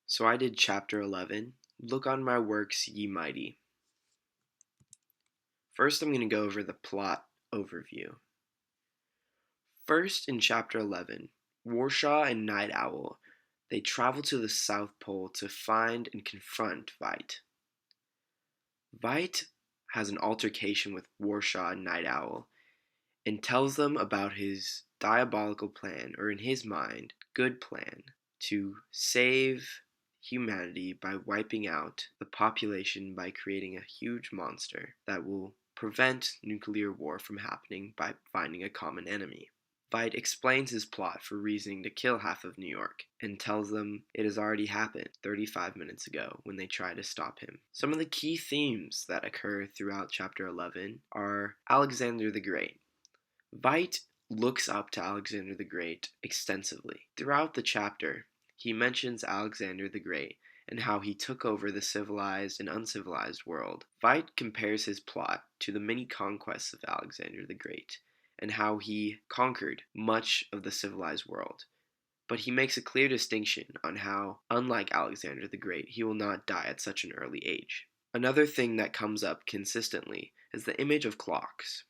So I did chapter 11, Look on my works, ye mighty. First, I'm going to go over the plot overview. First, in chapter 11, Warshaw and Night Owl, they travel to the South Pole to find and confront Vite. Vite has an altercation with Warshaw and Night Owl and tells them about his diabolical plan, or in his mind, good plan, to save humanity by wiping out the population by creating a huge monster that will prevent nuclear war from happening by finding a common enemy. Vite explains his plot for reasoning to kill half of New York and tells them it has already happened 35 minutes ago when they try to stop him. Some of the key themes that occur throughout chapter 11 are Alexander the Great. Vite looks up to Alexander the Great extensively. Throughout the chapter, he mentions Alexander the Great and how he took over the civilized and uncivilized world. Vite compares his plot to the many conquests of Alexander the Great and how he conquered much of the civilized world. But he makes a clear distinction on how, unlike Alexander the Great, he will not die at such an early age. Another thing that comes up consistently is the image of clocks.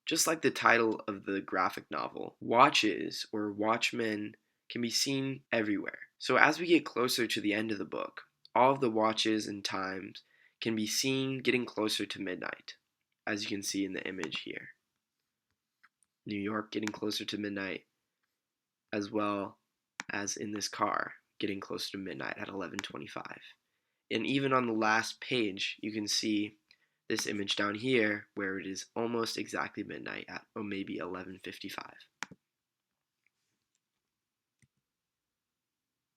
Just like the title of the graphic novel, watches or watchmen can be seen everywhere. So as we get closer to the end of the book, all of the watches and times can be seen getting closer to midnight, as you can see in the image here. New York getting closer to midnight, as well as in this car getting closer to midnight at 11:25. And even on the last page, you can see this image down here where it is almost exactly midnight at maybe 11:55.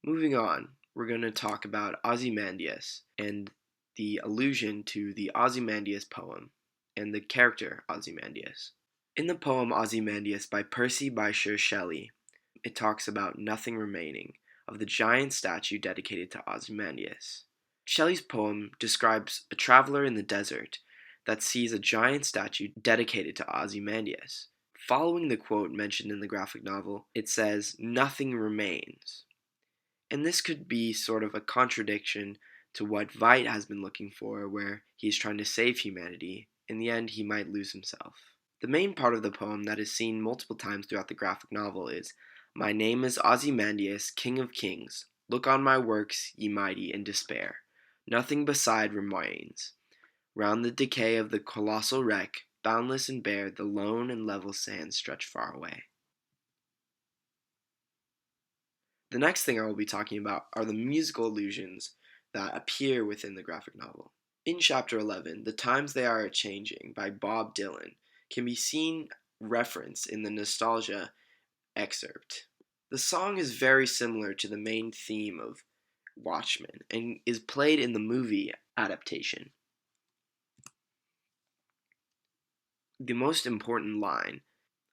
Moving on, we're going to talk about Ozymandias and the allusion to the Ozymandias poem and the character Ozymandias. In the poem Ozymandias by Percy Bysshe Shelley, it talks about nothing remaining of the giant statue dedicated to Ozymandias. Shelley's poem describes a traveler in the desert that sees a giant statue dedicated to Ozymandias. Following the quote mentioned in the graphic novel, it says, "Nothing remains." And this could be sort of a contradiction to what Vite has been looking for, where he's trying to save humanity. In the end, he might lose himself. The main part of the poem that is seen multiple times throughout the graphic novel is, "My name is Ozymandias, King of Kings. Look on my works, ye mighty, in despair. Nothing beside remains. Round the decay of the colossal wreck, boundless and bare, the lone and level sands stretch far away." The next thing I will be talking about are the musical allusions that appear within the graphic novel. In chapter 11, "The Times They Are A-Changing" by Bob Dylan can be seen referenced in the Nostalgia excerpt. The song is very similar to the main theme of Watchmen and is played in the movie adaptation. The most important line,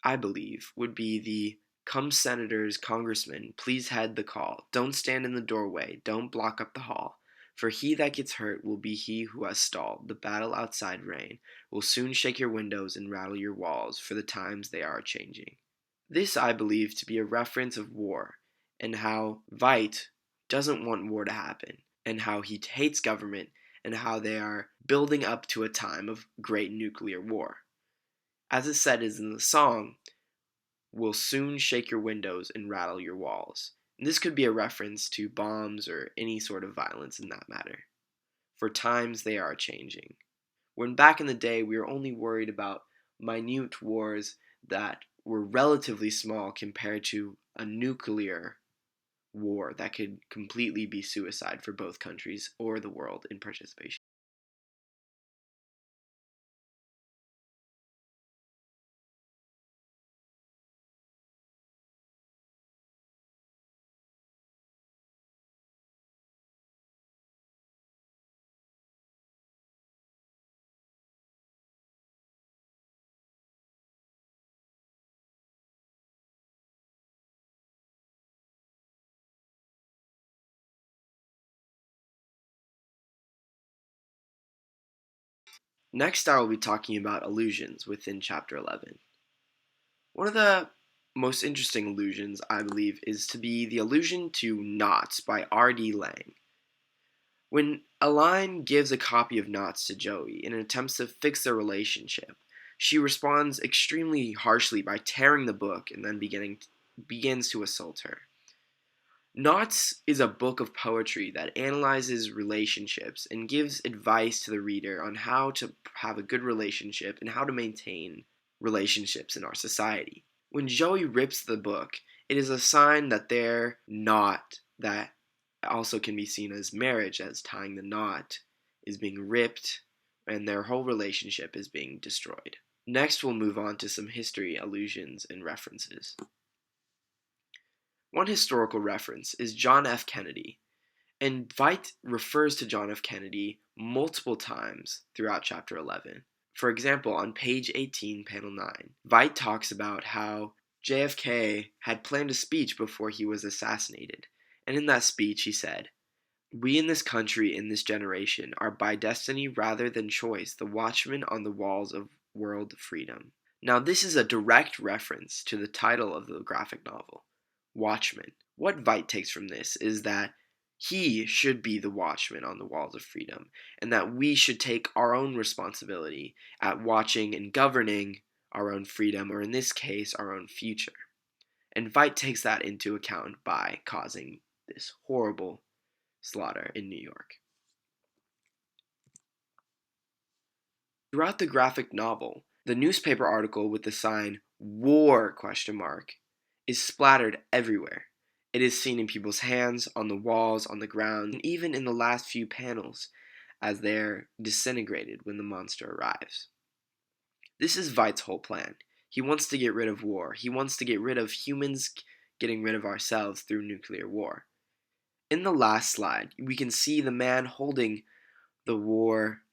I believe, would be the "Come senators, congressmen, please head the call. Don't stand in the doorway, don't block up the hall. For he that gets hurt will be he who has stalled. The battle outside rain will soon shake your windows and rattle your walls, for the times they are changing." This I believe to be a reference of war, and how Vite doesn't want war to happen, and how he hates government, and how they are building up to a time of great nuclear war. As it said is in the song, "Will soon shake your windows and rattle your walls." And this could be a reference to bombs or any sort of violence in that matter. For times they are changing. When back in the day we were only worried about minute wars that were relatively small compared to a nuclear war that could completely be suicide for both countries or the world in participation. Next, I will be talking about allusions within chapter 11. One of the most interesting allusions, I believe, is to be the allusion to Knots by R.D. Lang. When Aline gives a copy of Knots to Joey in an attempt to fix their relationship, she responds extremely harshly by tearing the book and then begins to assault her. Knots is a book of poetry that analyzes relationships and gives advice to the reader on how to have a good relationship and how to maintain relationships in our society. When Joey rips the book, it is a sign that their knot, that also can be seen as marriage, as tying the knot, is being ripped and their whole relationship is being destroyed. Next, we'll move on to some history allusions and references. One historical reference is John F. Kennedy, and Veidt refers to John F. Kennedy multiple times throughout chapter 11. For example, on page 18, panel 9, Veidt talks about how JFK had planned a speech before he was assassinated, and in that speech he said, "We in this country, in this generation, are by destiny rather than choice the watchmen on the walls of world freedom." Now this is a direct reference to the title of the graphic novel, Watchmen. What Veidt takes from this is that he should be the watchman on the walls of freedom, and that we should take our own responsibility at watching and governing our own freedom, or in this case, our own future. And Veidt takes that into account by causing this horrible slaughter in New York. Throughout the graphic novel, the newspaper article with the sign "War?" is splattered everywhere. It is seen in people's hands, on the walls, on the ground, and even in the last few panels as they're disintegrated when the monster arrives. This is Veidt's whole plan. He wants to get rid of war. He wants to get rid of humans getting rid of ourselves through nuclear war. In the last slide, we can see the man holding the war.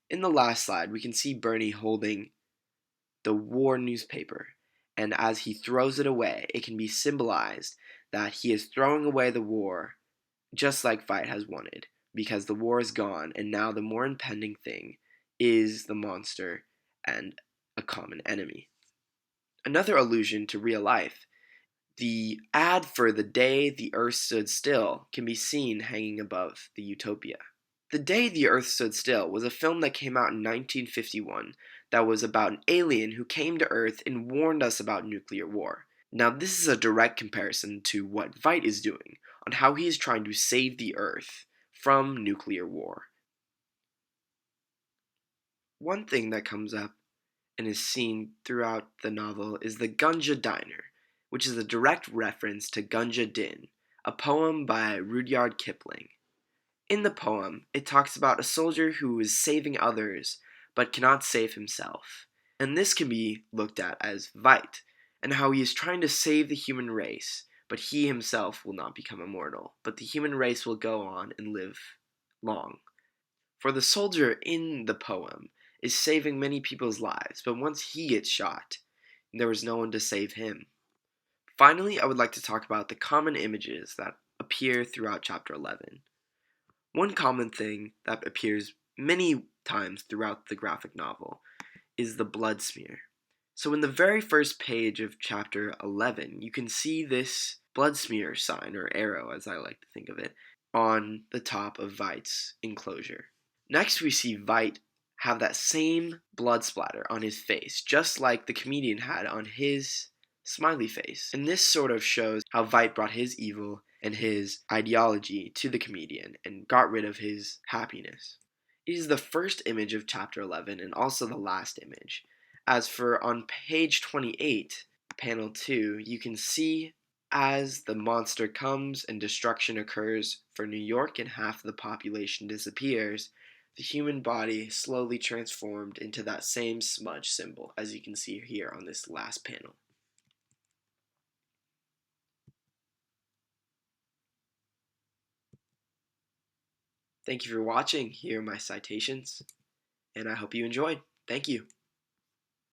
In the last slide, we can see Bernie holding the war newspaper, and as he throws it away, it can be symbolized that he is throwing away the war, just like Veidt has wanted, because the war is gone, and now the more impending thing is the monster and a common enemy. Another allusion to real life, the ad for "The Day the Earth Stood Still" can be seen hanging above the Utopia. The Day the Earth Stood Still was a film that came out in 1951 that was about an alien who came to Earth and warned us about nuclear war. Now this is a direct comparison to what Veidt is doing, on how he is trying to save the Earth from nuclear war. One thing that comes up and is seen throughout the novel is the Gunja Diner, which is a direct reference to Gunja Din, a poem by Rudyard Kipling. In the poem, it talks about a soldier who is saving others but cannot save himself. And this can be looked at as Veidt, and how he is trying to save the human race, but he himself will not become immortal, but the human race will go on and live long. For the soldier in the poem is saving many people's lives, but once he gets shot, there was no one to save him. Finally, I would like to talk about the common images that appear throughout chapter 11. One common thing that appears many times throughout the graphic novel is the blood smear. So in the very first page of chapter 11, you can see this blood smear sign, or arrow as I like to think of it, on the top of Veidt's enclosure. Next we see Veidt have that same blood splatter on his face, just like the comedian had on his smiley face. And this sort of shows how Veidt brought his evil and his ideology to the comedian and got rid of his happiness. It is the first image of chapter 11 and also the last image. As for on page 28, panel 2, you can see as the monster comes and destruction occurs for New York and half the population disappears, the human body slowly transformed into that same smudge symbol, as you can see here on this last panel. Thank you for watching. Here are my citations, and I hope you enjoyed. Thank you.